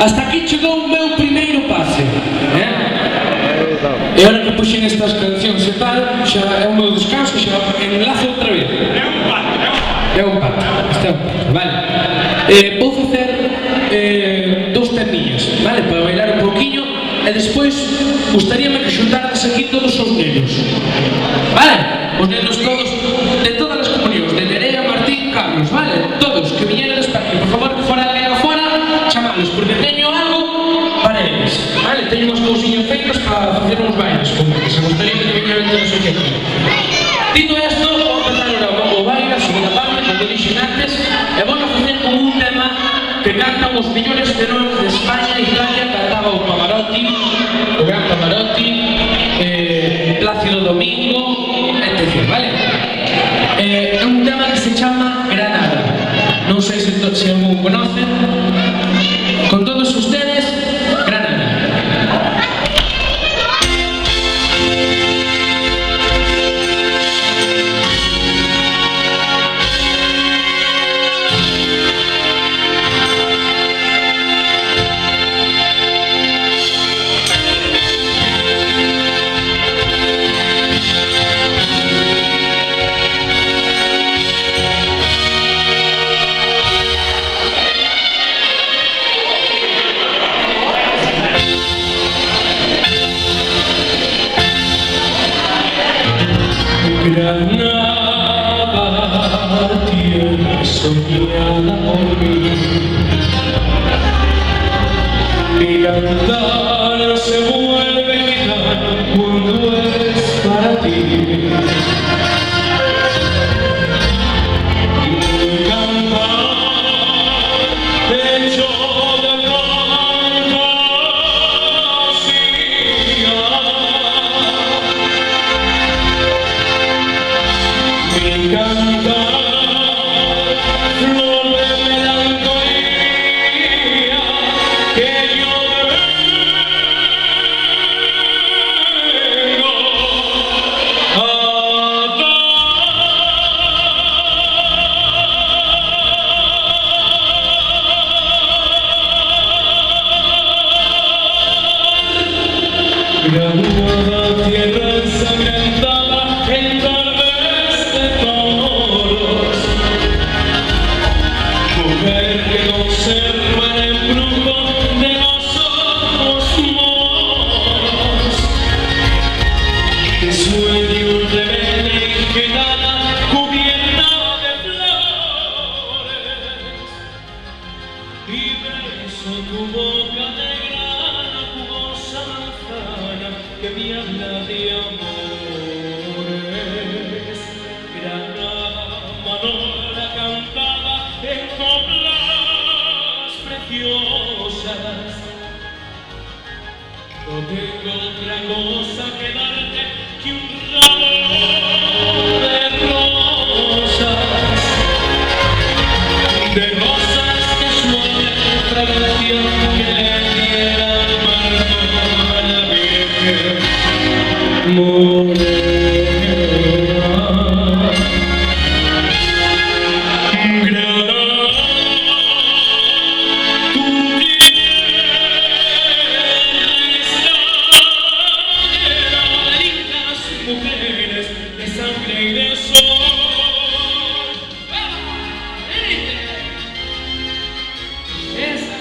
Hasta aquí chegou o meu primeiro pase. E ahora que puxen estas cancións e tal, xa é o meu descanso, xa enlazo outra vez. É un pato. Está un pato, vale. Vou facer dous temillas, vale, para bailar un poquinho, e despois gustaríame que xuntardes aquí todos os nenos, vale? Os nenos todos, de todas as comunións, de Nerea, Martín, Carlos, vale? Todos, que viñeredes para aquí, por favor, que fora de afuera, chamalos, porque teño algo para eles, vale? Teño unhas cousiñas feitas para facer uns bailes, como que se gustaría que viñeran todos aquí. Dito esto, vou empezar ahora o baile, a segunda parte, como dixen antes, e vou a facer con un tema que cantan os millores tenores de España e Italia, cantaba o Pavarotti, o gran Pavarotti, Plácido Domingo, etc. Vale? É un tema que se chama Granada. Non sei se algún conoce. Con todos ustedes, Granada. Granada, tierra soñada por mí, mi cantar se vuelve gitano cuando es para ti. Mi cantar hecho de fantasía. Mi cantar, flor de melancolía, que yo vengo a dar. Granada, tierra ensangrentada, en tardes de toros, mujer que conserva el embrujo de los ojos moros, que sueño de vela gitana cubierta de flores, y beso tu boca de grana jugosa manzana que me habla de amores. Granada, Manola cantaba en coplas preciosas. No tengo otra cosa que darte que un ramo de rosas que suave fragancia que le diera el marco a la Virgen morena. Granada, tu tierra está llena de lindas mujeres de sangre y de sol. Esa.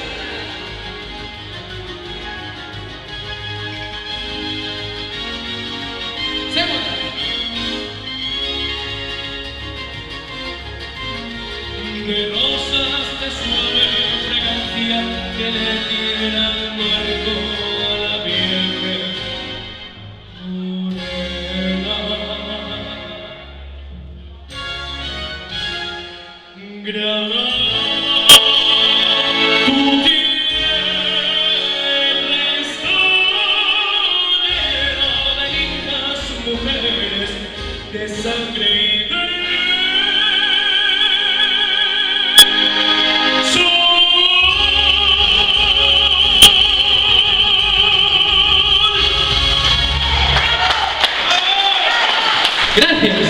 De rosas de suave fragancia que le diera el marco a la Virgen morena. Granada, tu tierra está llena de lindas mujeres de sangre y de Gracias.